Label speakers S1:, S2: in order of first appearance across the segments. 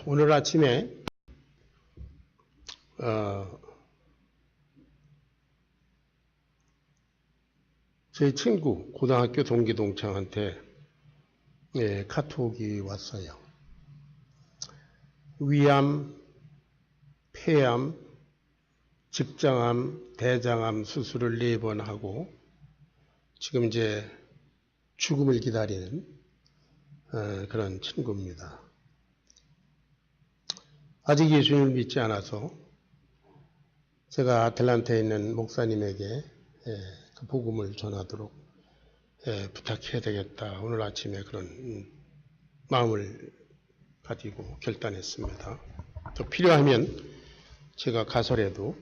S1: 오늘 아침에 저희 친구 고등학교 동기 동창한테 카톡이 왔어요. 위암, 폐암, 직장암, 대장암 수술을 4번 하고 지금 이제 죽음을 기다리는 그런 친구입니다. 아직 예수님을 믿지 않아서 제가 아틀란타에 있는 목사님에게 그 복음을 전하도록 부탁해야 되겠다. 오늘 아침에 그런 마음을 가지고 결단했습니다. 또 필요하면 제가 가서라도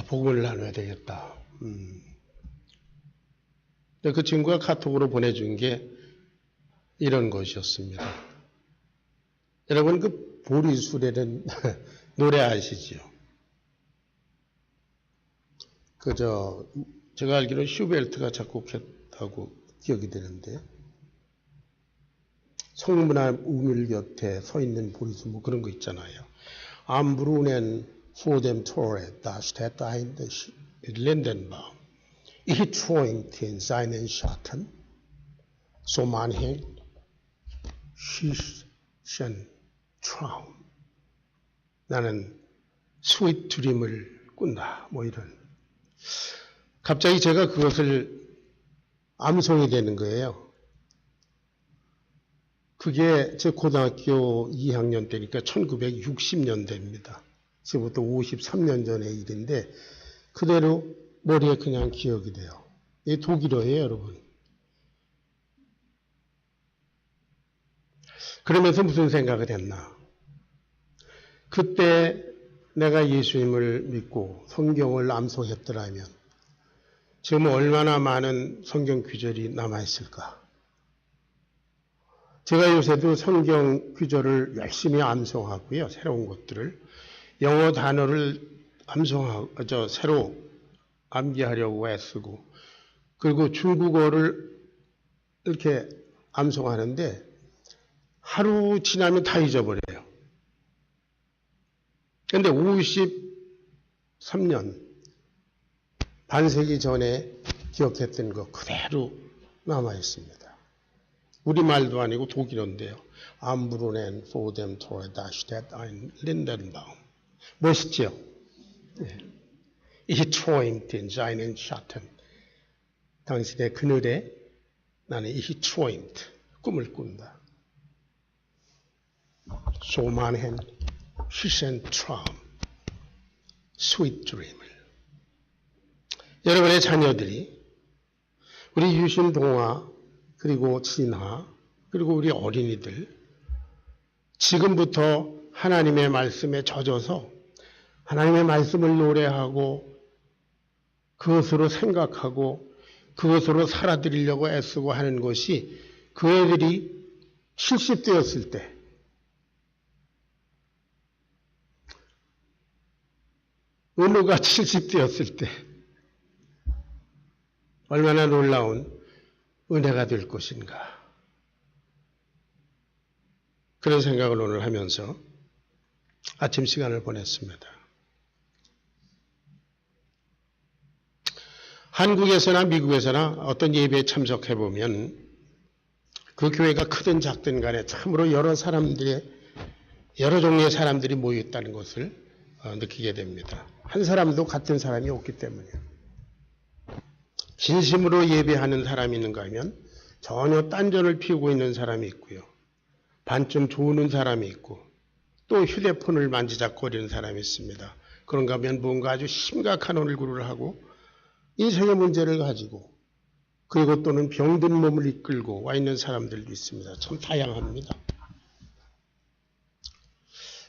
S1: 복음을 나눠야 되겠다. 그 친구가 카톡으로 보내준 게 이런 것이었습니다. 여러분 그 보리수레는 노래 아시죠? 제가 알기로는 슈베르트가 작곡했다고 기억이 되는데 성문화 우물 곁에 서 있는 보리수 뭐 그런 거 있잖아요. Am Brunnen vor dem Tore, da steht ein Lindenbaum. Ich träumte in seinen Schatten, so manchen süßen Traum. 나는 스윗 드림을 꾼다. 뭐 이런. 갑자기 제가 그것을 암송이 되는 거예요. 그게 제 고등학교 2학년 때니까 1960년대입니다. 지금부터 53년 전의 일인데 그대로 머리에 그냥 기억이 돼요. 이게 독일어예요, 여러분. 그러면서 무슨 생각을 했나? 그때 내가 예수님을 믿고 성경을 암송했더라면 지금 얼마나 많은 성경 구절이 남아있을까? 제가 요새도 성경 구절을 열심히 암송하고요. 새로운 것들을. 영어 단어를 새로 암기하려고 애쓰고 그리고 중국어를 이렇게 암송하는데 하루 지나면 다 잊어버려요. 그런데 53년 반세기 전에 기억했던 거 그대로 남아있습니다. 우리말도 아니고 독일어인데요. Am Brunnen vor dem Tore, da steht ein Lindenbaum. 멋있죠? Ich träumte in seinen Schatten. 당신의 그늘에 나는 ich träumte, 꿈을 꾼다. So manchen süßen Traum, sweet dream을. 여러분의 자녀들이 우리 유신 동화 그리고 진화 그리고 우리 어린이들 지금부터 하나님의 말씀에 젖어서 하나님의 말씀을 노래하고 그것으로 생각하고 그것으로 살아드리려고 애쓰고 하는 것이 그 애들이 70대였을 때 은우가 70대였을 때 얼마나 놀라운 은혜가 될 것인가. 그런 생각을 오늘 하면서 아침 시간을 보냈습니다. 한국에서나 미국에서나 어떤 예배에 참석해보면 그 교회가 크든 작든 간에 참으로 여러 종류의 사람들이 모여있다는 것을 느끼게 됩니다. 한 사람도 같은 사람이 없기 때문에. 진심으로 예배하는 사람이 있는가 하면 전혀 딴전을 피우고 있는 사람이 있고요. 반쯤 조는 사람이 있고 또 휴대폰을 만지작거리는 사람이 있습니다. 그런가 하면 뭔가 아주 심각한 얼굴을 하고 인생의 문제를 가지고 그리고 또는 병든 몸을 이끌고 와 있는 사람들도 있습니다. 참 다양합니다.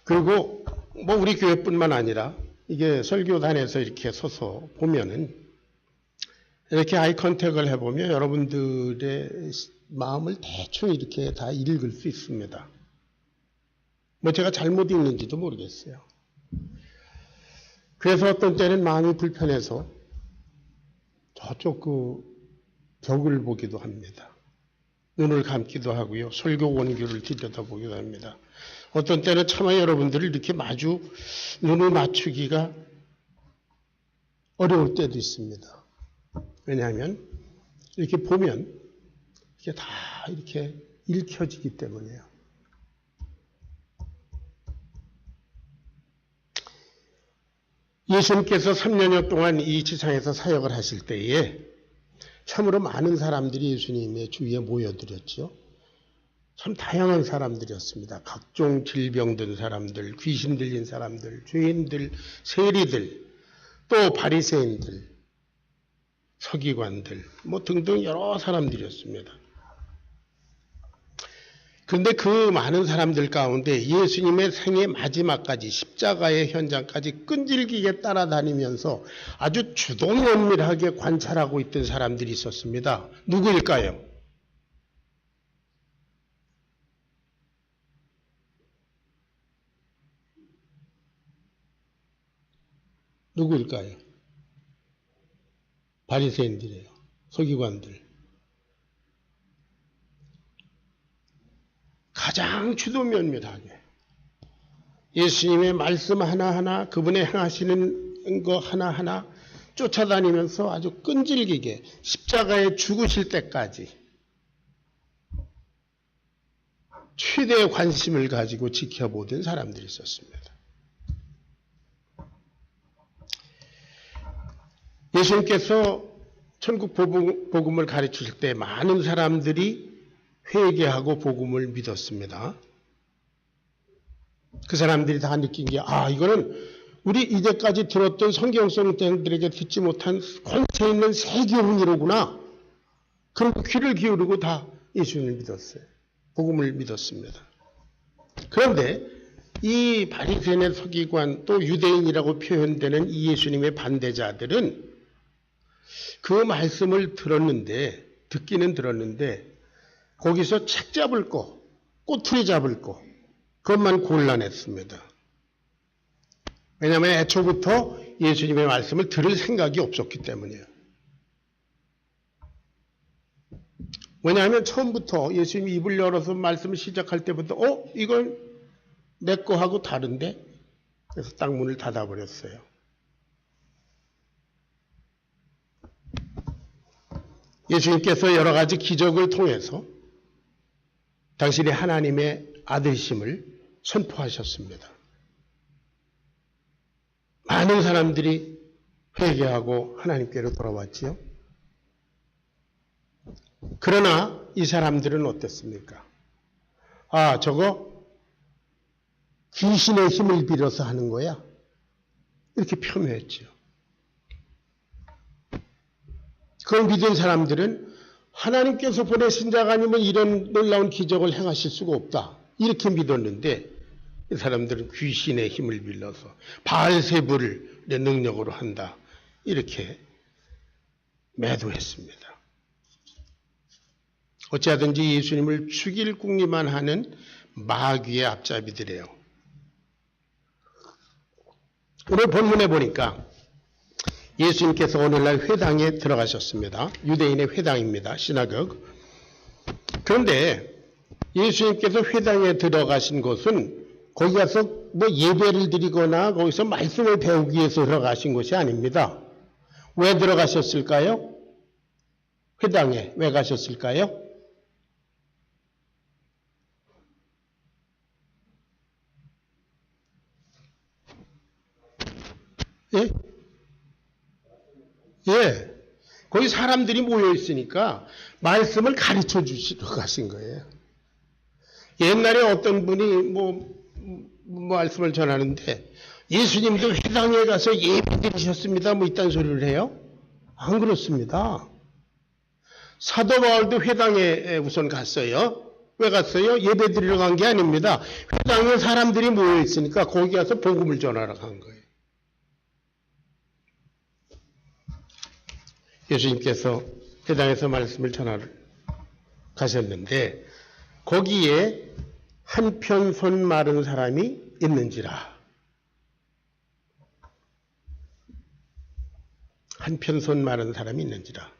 S1: 그리고 뭐 우리 교회뿐만 아니라 이게 설교단에서 이렇게 서서 보면은 이렇게 아이 컨택을 해보면 여러분들의 마음을 대충 이렇게 다 읽을 수 있습니다. 뭐 제가 잘못 읽는지도 모르겠어요. 그래서 어떤 때는 마음이 불편해서 저쪽 그 벽을 보기도 합니다. 눈을 감기도 하고요. 설교 원교를 들여다보기도 합니다. 어떤 때는 차마 여러분들을 이렇게 마주 눈을 맞추기가 어려울 때도 있습니다. 왜냐하면 이렇게 보면 이게 다 이렇게 읽혀지기 때문이에요. 예수님께서 3년여 동안 이 지상에서 사역을 하실 때에 참으로 많은 사람들이 예수님의 주위에 모여들었죠. 참 다양한 사람들이었습니다. 각종 질병 든 사람들, 귀신 들린 사람들, 죄인들, 세리들, 또 바리새인들, 서기관들, 뭐 등등 여러 사람들이었습니다. 그런데 그 많은 사람들 가운데 예수님의 생애 마지막까지 십자가의 현장까지 끈질기게 따라다니면서 아주 주동면밀하게 관찰하고 있던 사람들이 있었습니다. 누구일까요? 누구일까요? 바리새인들이에요. 서기관들. 가장 주도면밀하게 예수님의 말씀 하나하나 그분의 행하시는 거 하나하나 쫓아다니면서 아주 끈질기게 십자가에 죽으실 때까지 최대의 관심을 가지고 지켜보던 사람들이 있었습니다. 예수님께서 천국 복음을 가르칠 때 많은 사람들이 회개하고 복음을 믿었습니다. 그 사람들이 다 느낀 게 이거는 우리 이제까지 들었던 성경성들에게 듣지 못한 권세 있는 새 교훈이로구나. 그런 귀를 기울이고 다 예수님을 믿었어요. 복음을 믿었습니다. 그런데 이 바리새인의 서기관 또 유대인이라고 표현되는 이 예수님의 반대자들은 그 말씀을 듣기는 들었는데 거기서 책 잡을 거, 꼬투리 잡을 거, 그것만 곤란했습니다. 왜냐하면 애초부터 예수님의 말씀을 들을 생각이 없었기 때문이에요. 왜냐하면 처음부터 예수님이 입을 열어서 말씀을 시작할 때부터 이건 내 거하고 다른데? 그래서 딱 문을 닫아버렸어요. 예수님께서 여러 가지 기적을 통해서 당신이 하나님의 아들심을 선포하셨습니다. 많은 사람들이 회개하고 하나님께로 돌아왔지요. 그러나 이 사람들은 어땠습니까? 저거 귀신의 힘을 빌어서 하는 거야. 이렇게 폄훼했죠. 그걸 믿은 사람들은 하나님께서 보내신 자가 아니면 이런 놀라운 기적을 행하실 수가 없다. 이렇게 믿었는데 이 사람들은 귀신의 힘을 빌려서 바알세불을 내 능력으로 한다. 이렇게 매도했습니다. 어찌하든지 예수님을 죽일 궁리만 하는 마귀의 앞잡이들이에요. 오늘 본문에 보니까 예수님께서 오늘날 회당에 들어가셨습니다. 유대인의 회당입니다. 시나고그. 그런데 예수님께서 회당에 들어가신 곳은 거기 가서 뭐 예배를 드리거나 거기서 말씀을 배우기 위해서 들어가신 곳이 아닙니다. 왜 들어가셨을까요? 회당에 왜 가셨을까요? 예? 예. 거기 사람들이 모여 있으니까 말씀을 가르쳐 주시러 가신 거예요. 옛날에 어떤 분이 말씀을 전하는데 예수님도 회당에 가서 예배 드리셨습니다. 이딴 소리를 해요? 안 그렇습니다. 사도 바울도 회당에 우선 갔어요. 왜 갔어요? 예배 드리러 간 게 아닙니다. 회당에 사람들이 모여 있으니까 거기 가서 복음을 전하러 간 거예요. 예수님께서 회당에서 말씀을 전하러 가셨는데 거기에 한편 손 마른 사람이 있는지라. 한편 손 마른 사람이 있는지라.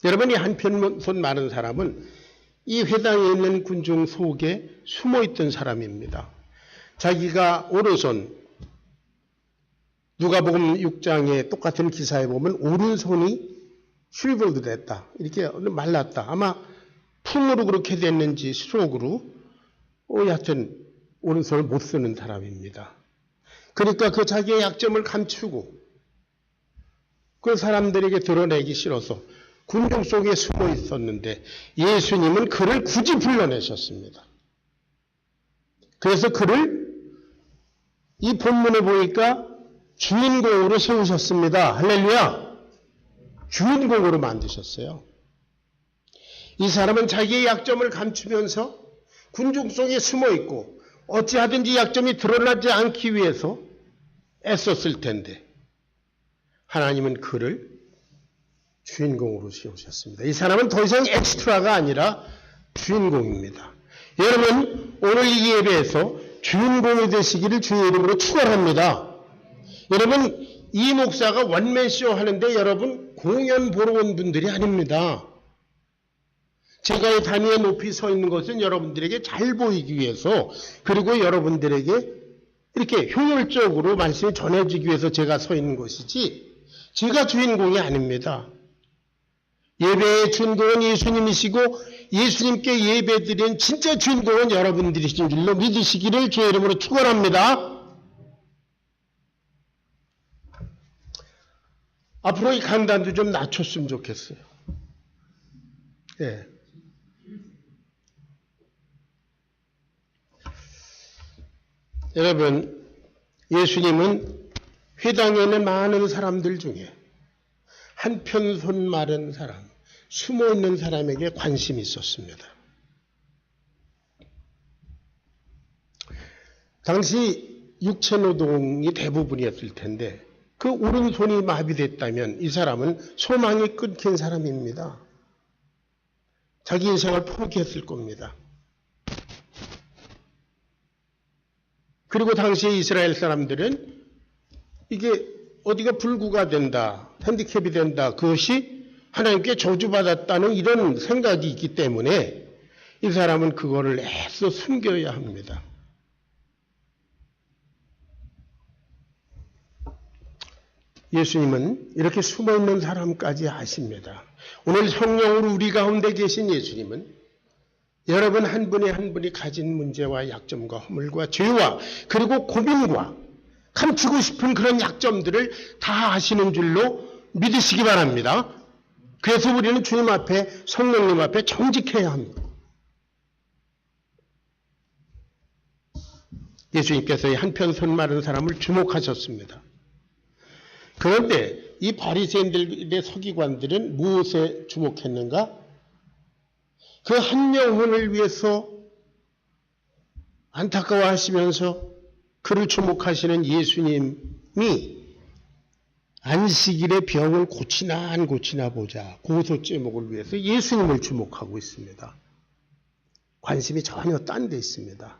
S1: 여러분, 이 한편손 마른 사람은 이 회당에 있는 군중 속에 숨어있던 사람입니다. 자기가 오른손, 누가복음 6장의 똑같은 기사에 보면 오른손이 슈리볼드 됐다, 이렇게 말랐다. 아마 풍으로 그렇게 됐는지 스트로크로 여하튼 오른손을 못 쓰는 사람입니다. 그러니까 그 자기의 약점을 감추고 그 사람들에게 드러내기 싫어서 군중 속에 숨어 있었는데 예수님은 그를 굳이 불러내셨습니다. 그래서 그를 이 본문에 보니까 주인공으로 세우셨습니다. 할렐루야! 주인공으로 만드셨어요. 이 사람은 자기의 약점을 감추면서 군중 속에 숨어 있고 어찌하든지 약점이 드러나지 않기 위해서 애썼을 텐데 하나님은 그를 주인공으로 세우셨습니다. 이 사람은 더 이상 엑스트라가 아니라 주인공입니다. 여러분, 오늘 이 예배에서 주인공이 되시기를 주의 이름으로 축원합니다. 여러분, 이 목사가 원맨쇼 하는데 여러분 공연 보러 온 분들이 아닙니다. 제가 이 단위에 높이 서 있는 것은 여러분들에게 잘 보이기 위해서, 그리고 여러분들에게 이렇게 효율적으로 말씀이 전해지기 위해서 제가 서 있는 것이지 제가 주인공이 아닙니다. 예배의 주인공은 예수님이시고 예수님께 예배드린 진짜 주인공은 여러분들이신 줄로 믿으시기를 주의 이름으로 축원합니다. 앞으로 이 강단도 좀 낮췄으면 좋겠어요. 예. 여러분, 예수님은 회당에 있는 많은 사람들 중에 한편손 마른 사람, 숨어있는 사람에게 관심이 있었습니다. 당시 육체노동이 대부분이었을 텐데 그 오른손이 마비됐다면 이 사람은 소망이 끊긴 사람입니다. 자기 인생을 포기했을 겁니다. 그리고 당시에 이스라엘 사람들은 이게 어디가 불구가 된다, 핸디캡이 된다, 그것이 하나님께 저주받았다는 이런 생각이 있기 때문에 이 사람은 그거를 애써 숨겨야 합니다. 예수님은 이렇게 숨어있는 사람까지 아십니다. 오늘 성령으로 우리 가운데 계신 예수님은 여러분 한 분이 한 분이 가진 문제와 약점과 허물과 죄와 그리고 고민과 감추고 싶은 그런 약점들을 다 아시는 줄로 믿으시기 바랍니다. 그래서 우리는 주님 앞에, 성령님 앞에 정직해야 합니다. 예수님께서 이 한편손 마른 사람을 주목하셨습니다. 그런데 이 바리새인들의 서기관들은 무엇에 주목했는가? 그 한 영혼을 위해서 안타까워하시면서 그를 주목하시는 예수님이 안식일의 병을 고치나 안 고치나 보자, 고소 제목을 위해서 예수님을 주목하고 있습니다. 관심이 전혀 딴 데 있습니다.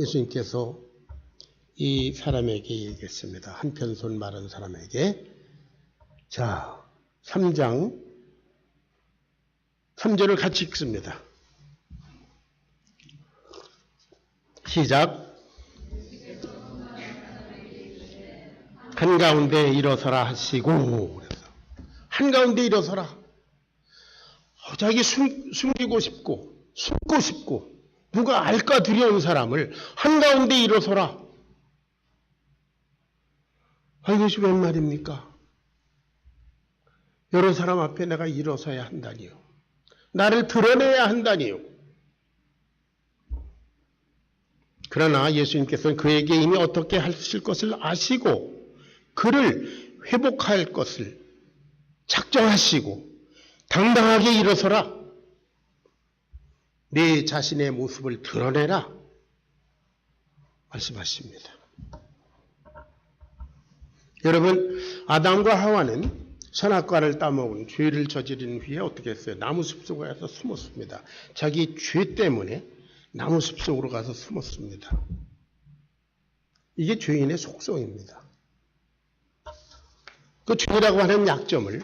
S1: 예수님께서 이 사람에게 얘기했습니다. 한편손 마른 사람에게. 자, 3장 3절을 같이 읽습니다. 시작. 한가운데 일어서라 하시고, 그래서 한가운데 일어서라. 자기 숨기고 싶고 숨고 싶고 누가 알까 두려운 사람을 한가운데 일어서라. 이것이 웬 말입니까? 여러 사람 앞에 내가 일어서야 한다니요. 나를 드러내야 한다니요. 그러나 예수님께서는 그에게 이미 어떻게 하실 것을 아시고 그를 회복할 것을 작정하시고 당당하게 일어서라. 네 자신의 모습을 드러내라. 말씀하십니다. 여러분, 아담과 하와는 선악과를 따먹은 죄를 저지른 후에 어떻게 했어요? 나무숲 속에 가서 숨었습니다. 자기 죄 때문에 나무숲 속으로 가서 숨었습니다. 이게 죄인의 속성입니다. 그 죄라고 하는 약점을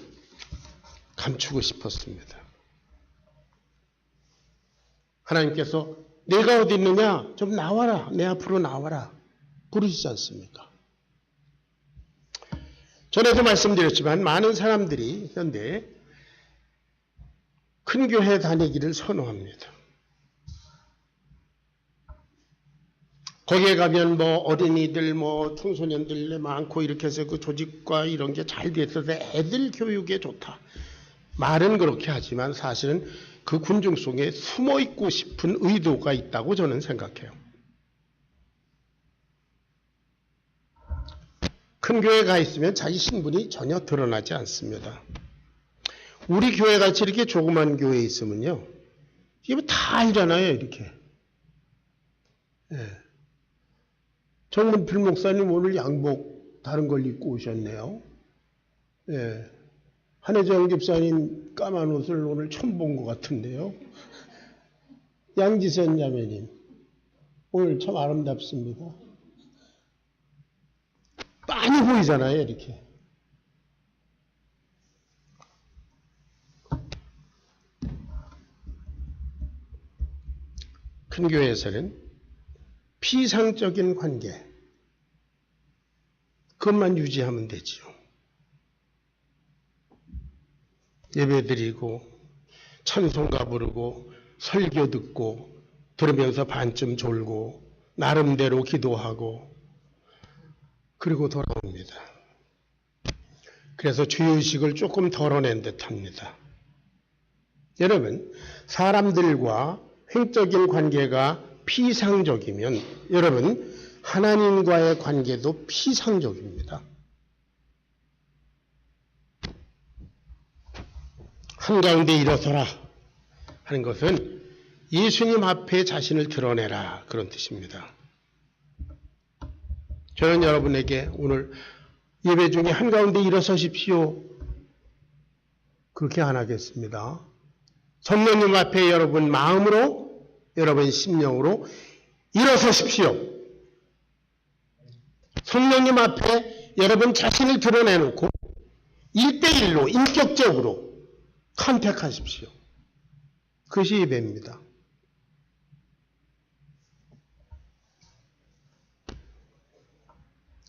S1: 감추고 싶었습니다. 하나님께서 내가 어디 있느냐? 좀 나와라. 내 앞으로 나와라. 부르시지 않습니까? 전에도 말씀드렸지만 많은 사람들이 현대 큰 교회 다니기를 선호합니다. 거기에 가면 뭐 어린이들, 뭐 청소년들 많고 이렇게 해서 그 조직과 이런 게 잘 돼 있어서 애들 교육에 좋다. 말은 그렇게 하지만 사실은 그 군중 속에 숨어 있고 싶은 의도가 있다고 저는 생각해요. 큰 교회 가 있으면 자기 신분이 전혀 드러나지 않습니다. 우리 교회 같이 이렇게 조그만 교회에 있으면요. 이게 뭐 다 알잖아요, 이렇게. 예. 정문필 목사님 오늘 양복 다른 걸 입고 오셨네요. 예. 한혜정 집사님 까만 옷을 오늘 처음 본 것 같은데요. 양지선 자매님 오늘 참 아름답습니다. 많이 보이잖아요, 이렇게. 큰 교회에서는 피상적인 관계, 그것만 유지하면 되지요. 예배드리고 찬송가 부르고 설교 듣고 들으면서 반쯤 졸고 나름대로 기도하고 그리고 돌아옵니다. 그래서 주의식을 조금 덜어낸 듯합니다. 여러분, 사람들과 횡적인 관계가 피상적이면 여러분 하나님과의 관계도 피상적입니다. 한가운데 일어서라 하는 것은 예수님 앞에 자신을 드러내라 그런 뜻입니다. 저는 여러분에게 오늘 예배 중에 한가운데 일어서십시오 그렇게 안 하겠습니다. 성령님 앞에 여러분 마음으로 여러분 심령으로 일어서십시오. 성령님 앞에 여러분 자신을 드러내놓고 1대1로 인격적으로 컨택하십시오. 그것이 예배입니다.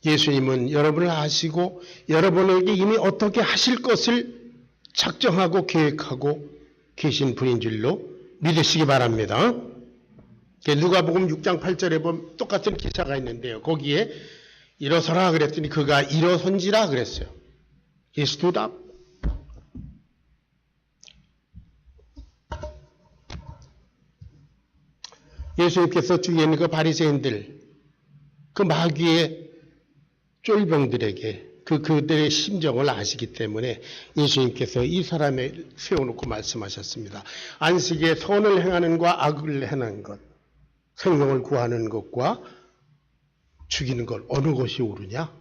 S1: 예수님은 여러분을 아시고 여러분에게 이미 어떻게 하실 것을 작정하고 계획하고 계신 분인 줄로 믿으시기 바랍니다. 누가복음 6장 8절에 보면 똑같은 기사가 있는데요. 거기에 일어서라 그랬더니 그가 일어선지라 그랬어요. He stood up. 예수님께서 주위에 있는 그 바리새인들, 그 마귀의 쫄병들에게 그들의 심정을 아시기 때문에 예수님께서 이 사람을 세워놓고 말씀하셨습니다. 안식에 선을 행하는 것과 악을 행하는 것, 생명을 구하는 것과 죽이는 것 어느 것이 옳으냐?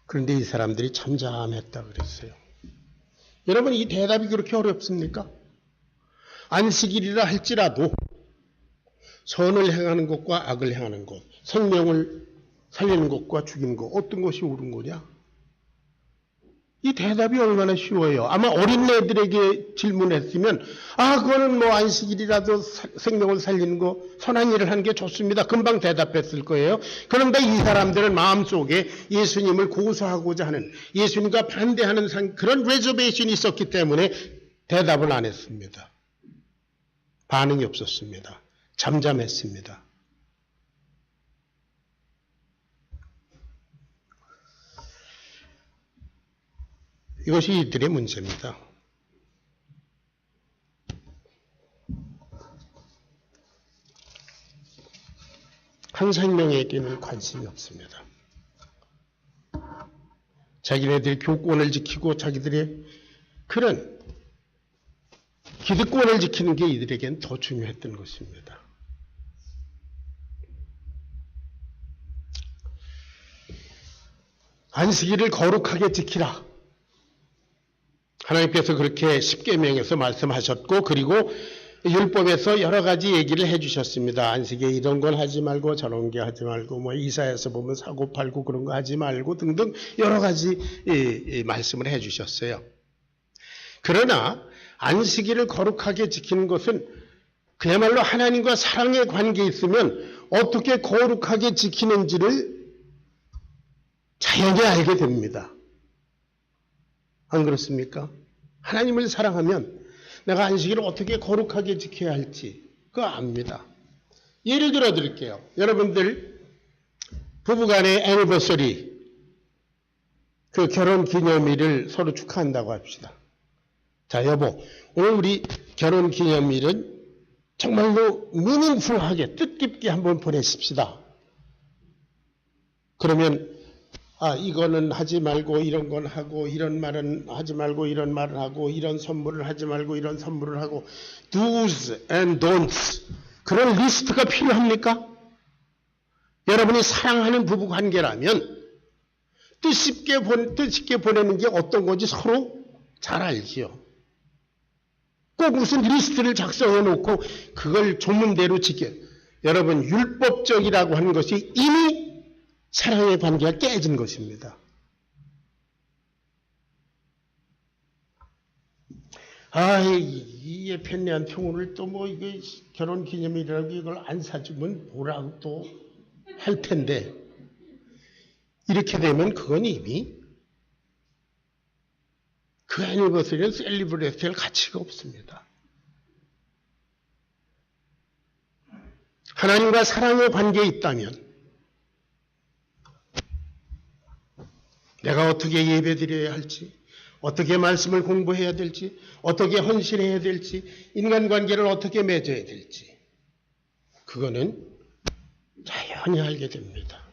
S1: 그런데 이 사람들이 잠잠했다 그랬어요. 여러분 이 대답이 그렇게 어렵습니까? 안식일이라 할지라도 선을 행하는 것과 악을 행하는 것, 생명을 살리는 것과 죽이는 것 어떤 것이 옳은 거냐? 이 대답이 얼마나 쉬워요. 아마 어린애들에게 질문했으면 그거는 뭐 안식일이라도 생명을 살리는 거 선한 일을 하는 게 좋습니다. 금방 대답했을 거예요. 그런데 이 사람들은 마음속에 예수님을 고소하고자 하는 예수님과 반대하는 그런 레저베이션이 있었기 때문에 대답을 안 했습니다. 반응이 없었습니다. 잠잠했습니다. 이것이 이들의 문제입니다. 한 생명에게는 관심이 없습니다. 자기네들이 교권을 지키고 자기들의 그런 기득권을 지키는 게 이들에게는 더 중요했던 것입니다. 안식일을 거룩하게 지키라. 하나님께서 그렇게 십계명에서 말씀하셨고 그리고 율법에서 여러 가지 얘기를 해주셨습니다. 안식에 이런 걸 하지 말고 저런 게 하지 말고 뭐 이사야서 보면 사고 팔고 그런 거 하지 말고 등등 여러 가지 말씀을 해주셨어요. 그러나 안식일을 거룩하게 지키는 것은 그야말로 하나님과 사랑의 관계에 있으면 어떻게 거룩하게 지키는지를 자연히 알게 됩니다. 안 그렇습니까? 하나님을 사랑하면 내가 안식일을 어떻게 거룩하게 지켜야 할지 그거 압니다. 예를 들어 드릴게요. 여러분들 부부간의 애니버서리 그 결혼 기념일을 서로 축하한다고 합시다. 자, 여보, 오늘 우리 결혼 기념일은 정말로 미닝풀하게 뜻깊게 한번 보내십시다. 그러면 이거는 하지 말고 이런 건 하고 이런 말은 하지 말고 이런 말을 하고 이런 선물을 하지 말고 이런 선물을 하고 do's and don'ts 그런 리스트가 필요합니까? 여러분이 사랑하는 부부 관계라면 뜻있게 보내는 게 어떤 건지 서로 잘 알지요. 꼭 무슨 리스트를 작성해 놓고 그걸 조문대로 지켜. 여러분 율법적이라고 하는 것이 이미 사랑의 관계가 깨진 것입니다. 이 편리한 평온을 또 뭐 이게 결혼 기념일이라고 이걸 안 사주면 뭐라고 또 할 텐데 이렇게 되면 그건 이미 그 애니버서리는 셀리브레이트할 가치가 없습니다. 하나님과 사랑의 관계에 있다면 내가 어떻게 예배드려야 할지, 어떻게 말씀을 공부해야 될지, 어떻게 헌신해야 될지, 인간관계를 어떻게 맺어야 될지 그거는 자연히 알게 됩니다.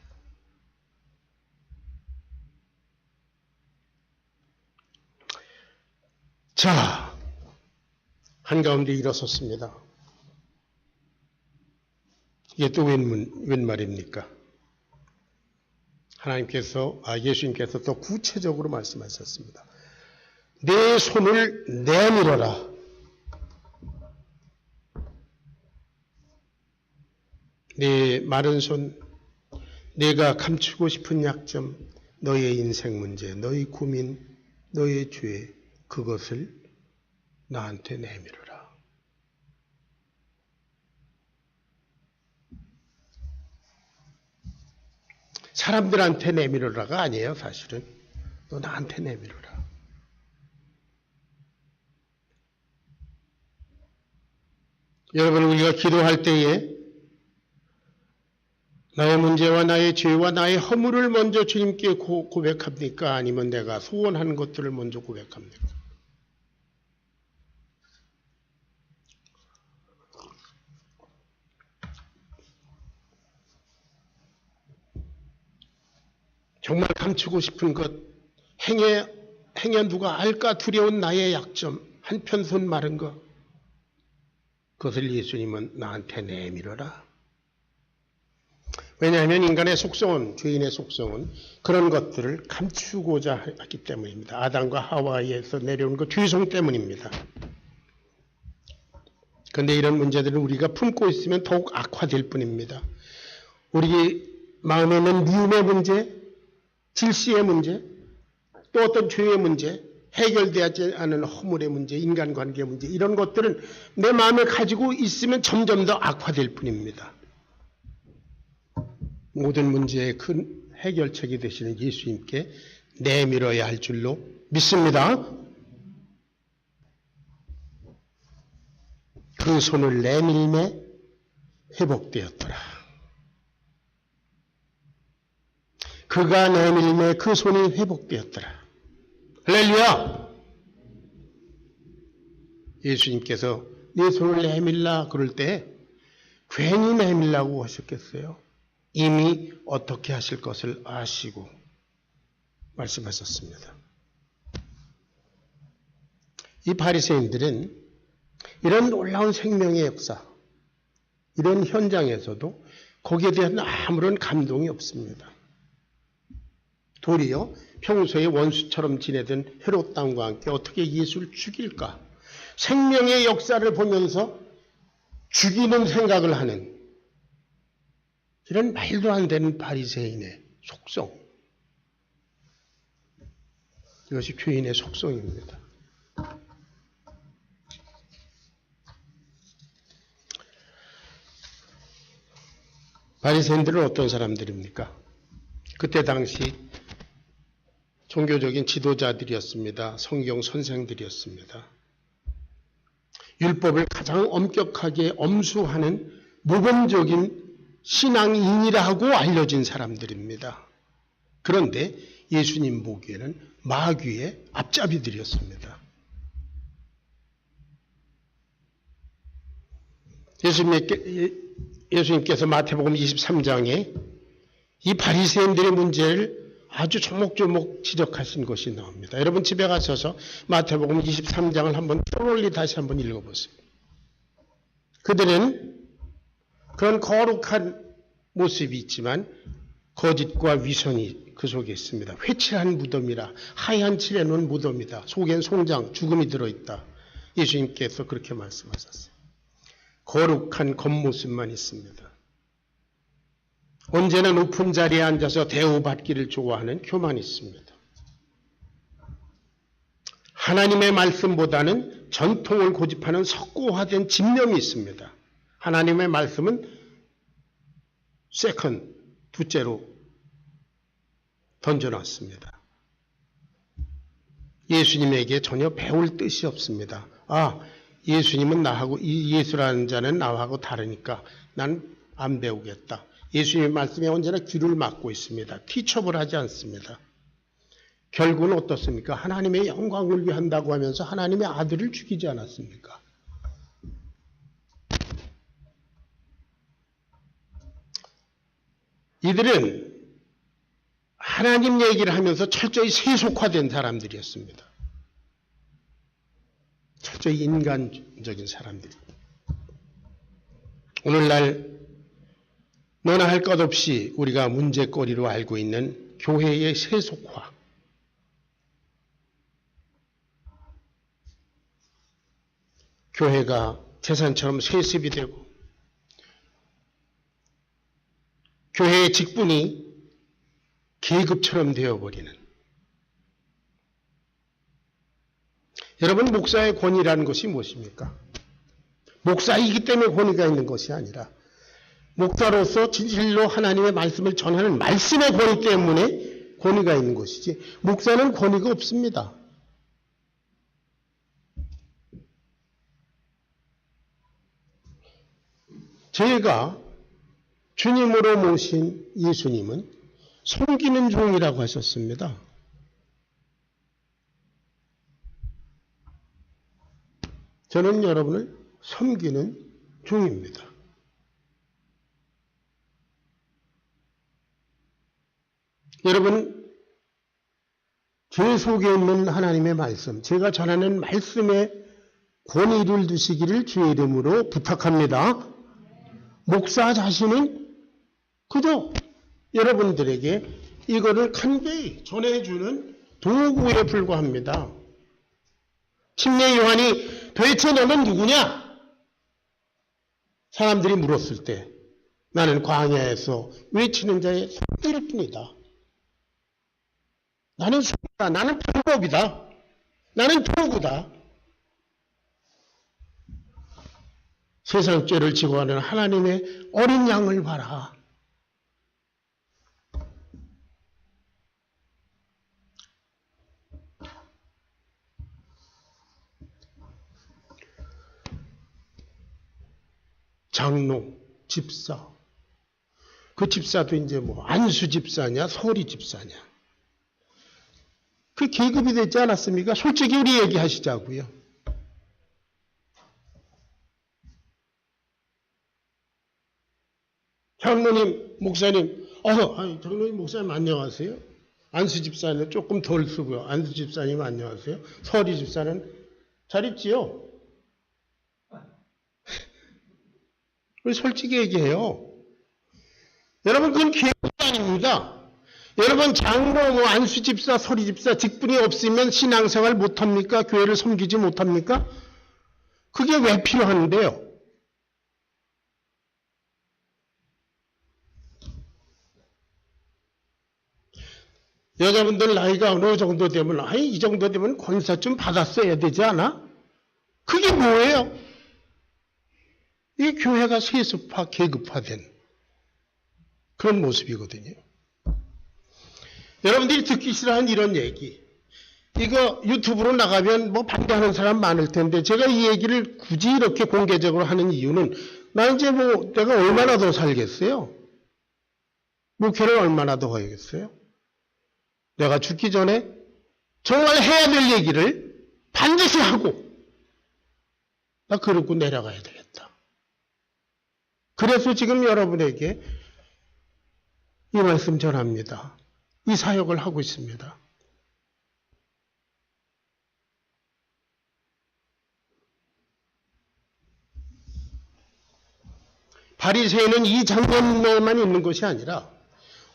S1: 자, 한가운데 일어섰습니다. 이게 또 웬 말입니까? 예수님께서 또 구체적으로 말씀하셨습니다. 내 손을 내밀어라. 내 마른 손, 내가 감추고 싶은 약점, 너의 인생 문제, 너의 고민, 너의 죄, 그것을 나한테 내밀어라. 사람들한테 내밀어라가 아니에요, 사실은. 너 나한테 내밀어라. 여러분, 우리가 기도할 때에 나의 문제와 나의 죄와 나의 허물을 먼저 주님께 고백합니까? 아니면 내가 소원하는 것들을 먼저 고백합니까? 정말 감추고 싶은 것, 행여 누가 알까 두려운 나의 약점, 한편 손 마른 것, 그것을 예수님은 나한테 내밀어라. 왜냐하면 인간의 속성은, 죄인의 속성은 그런 것들을 감추고자 했기 때문입니다. 아담과 하와에서 내려온 그 죄성 때문입니다. 그런데 이런 문제들은 우리가 품고 있으면 더욱 악화될 뿐입니다. 우리 마음에 있는 미움의 문제, 질시의 문제, 또 어떤 죄의 문제, 해결되지 않은 허물의 문제, 인간관계의 문제 이런 것들은 내 마음에 가지고 있으면 점점 더 악화될 뿐입니다. 모든 문제의 큰 해결책이 되시는 예수님께 내밀어야 할 줄로 믿습니다. 그 손을 내밀매 회복되었더라. 그가 내밀매 그 손이 회복되었더라. 할렐루야! 예수님께서 네 손을 내밀라 그럴 때 괜히 내밀라고 하셨겠어요? 이미 어떻게 하실 것을 아시고 말씀하셨습니다. 이 바리새인들은 이런 놀라운 생명의 역사, 이런 현장에서도 거기에 대한 아무런 감동이 없습니다. 도리어 평소에 원수처럼 지내던 헤롯 왕과 함께 어떻게 예수를 죽일까? 생명의 역사를 보면서 죽이는 생각을 하는 이런 말도 안 되는 바리새인의 속성. 이것이 교인의 속성입니다. 바리새인들은 어떤 사람들입니까? 그때 당시 종교적인 지도자들이었습니다. 성경 선생들이었습니다. 율법을 가장 엄격하게 엄수하는 모범적인 신앙인이라고 알려진 사람들입니다. 그런데 예수님 보기에는 마귀의 앞잡이들이었습니다. 예수님께서 마태복음 23장에 이 바리새인들의 문제를 아주 조목조목 지적하신 것이 나옵니다. 여러분 집에 가셔서 마태복음 23장을 한번 떠올리 다시 한번 읽어보세요. 그들은 그런 거룩한 모습이 있지만 거짓과 위선이 그 속에 있습니다. 회칠한 무덤이라 하얀 칠해 놓은 무덤이다. 속엔 송장, 죽음이 들어있다. 예수님께서 그렇게 말씀하셨어요. 거룩한 겉모습만 있습니다. 언제나 높은 자리에 앉아서 대우받기를 좋아하는 교만이 있습니다. 하나님의 말씀보다는 전통을 고집하는 석고화된 집념이 있습니다. 하나님의 말씀은 세컨, 둘째로 던져놨습니다. 예수님에게 전혀 배울 뜻이 없습니다. 예수님은 나하고, 이 예수라는 자는 나하고 다르니까 난 안 배우겠다. 예수님의 말씀에 언제나 귀를 막고 있습니다. 티처블 하지 않습니다. 결국은 어떻습니까? 하나님의 영광을 위한다고 하면서 하나님의 아들을 죽이지 않았습니까? 이들은 하나님 얘기를 하면서 철저히 세속화된 사람들이었습니다. 철저히 인간적인 사람들. 오늘날 너나 할 것 없이 우리가 문제거리로 알고 있는 교회의 세속화. 교회가 재산처럼 세습이 되고 교회의 직분이 계급처럼 되어버리는. 여러분, 목사의 권위라는 것이 무엇입니까? 목사이기 때문에 권위가 있는 것이 아니라 목사로서 진실로 하나님의 말씀을 전하는 말씀의 권위 때문에 권위가 있는 것이지 목사는 권위가 없습니다. 제가 주님으로 모신 예수님은 섬기는 종이라고 하셨습니다. 저는 여러분을 섬기는 종입니다. 여러분, 제 속에 있는 하나님의 말씀, 제가 전하는 말씀에 권위를 두시기를 주의 이름으로 부탁합니다. 목사 자신은 그저 여러분들에게 이거를 간교히 전해주는 도구에 불과합니다. 침례 요한이 도대체 너는 누구냐? 사람들이 물었을 때 나는 광야에서 외치는 자의 손길일 뿐이다. 나는 소리다. 나는 방법이다. 나는 도구다. 세상 죄를 지고 가는 하나님의 어린 양을 봐라. 장로, 집사. 그 집사도 이제 뭐 안수 집사냐, 서리 집사냐. 그 계급이 되지 않았습니까? 솔직히 우리 얘기하시자고요. 장로님, 목사님, 장로님, 목사님 안녕하세요. 안수 집사는 조금 덜 쓰고요. 안수 집사님 안녕하세요. 서리 집사는 잘 있지요? 우리 솔직히 얘기해요. 여러분, 그건 계급이 아닙니다. 여러분, 장로, 안수 집사, 서리 집사 직분이 없으면 신앙생활 못합니까? 교회를 섬기지 못합니까? 그게 왜 필요한데요? 여자분들 나이가 어느 정도 되면 아니 이 정도 되면 권사 좀 받았어야 되지 않아? 그게 뭐예요? 이 교회가 세습화 계급화된 그런 모습이거든요. 여러분들이 듣기 싫어하는 이런 얘기 이거 유튜브로 나가면 뭐 반대하는 사람 많을 텐데 제가 이 얘기를 굳이 이렇게 공개적으로 하는 이유는 나 이제 뭐 내가 얼마나 더 살겠어요? 목회를 얼마나 더 하겠어요? 내가 죽기 전에 정말 해야 될 얘기를 반드시 하고 나 그러고 내려가야 되겠다. 그래서 지금 여러분에게 이 말씀 전합니다. 이 사역을 하고 있습니다. 바리새인은 이 장면에만 있는 것이 아니라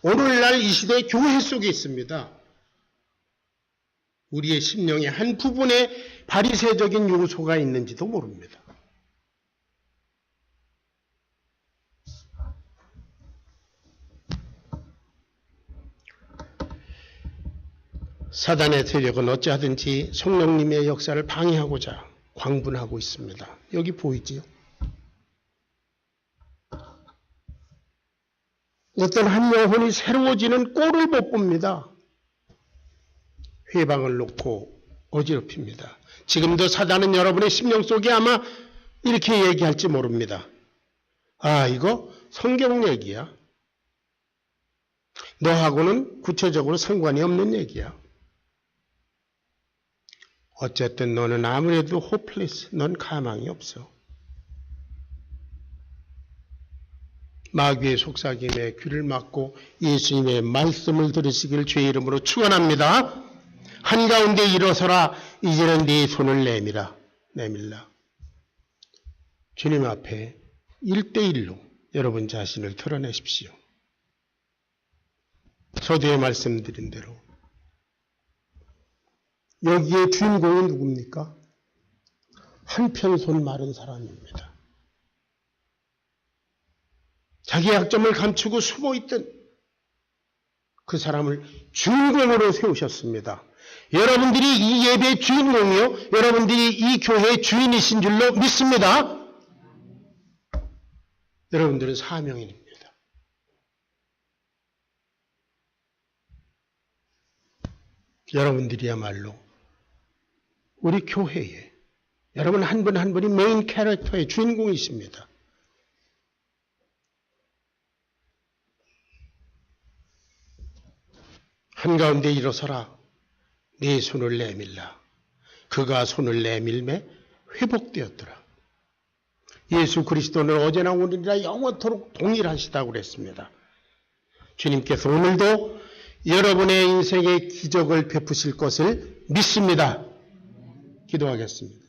S1: 오늘날 이 시대 교회 속에 있습니다. 우리의 심령의 한 부분에 바리새적인 요소가 있는지도 모릅니다. 사단의 세력은 어찌하든지 성령님의 역사를 방해하고자 광분하고 있습니다. 여기 보이지요? 어떤 한 영혼이 새로워지는 꼴을 못 봅니다. 회방을 놓고 어지럽힙니다. 지금도 사단은 여러분의 심령 속에 아마 이렇게 얘기할지 모릅니다. 아, 이거 성경 얘기야. 너하고는 구체적으로 상관이 없는 얘기야. 어쨌든 너는 아무래도 호플레스, 넌 가망이 없어. 마귀의 속삭임에 귀를 막고 예수님의 말씀을 들으시길 주의 이름으로 축원합니다. 한가운데 일어서라. 이제는 네 손을 내밀라. 주님 앞에 1대1로 여러분 자신을 드러내십시오. 서두에 말씀드린 대로 여기에 주인공이 누굽니까? 한편 손 마른 사람입니다. 자기 약점을 감추고 숨어있던 그 사람을 주인공으로 세우셨습니다. 여러분들이 이 예배의 주인공이요. 여러분들이 이 교회의 주인이신 줄로 믿습니다. 여러분들은 사명인입니다. 여러분들이야말로 우리 교회에 여러분 한 분 한 분이 메인 캐릭터의 주인공이십니다. 한가운데 일어서라. 네 손을 내밀라. 그가 손을 내밀매 회복되었더라. 예수 그리스도는 어제나 오늘이나 영원토록 동일하시다고 그랬습니다. 주님께서 오늘도 여러분의 인생에 기적을 베푸실 것을 믿습니다. 기도하겠습니다.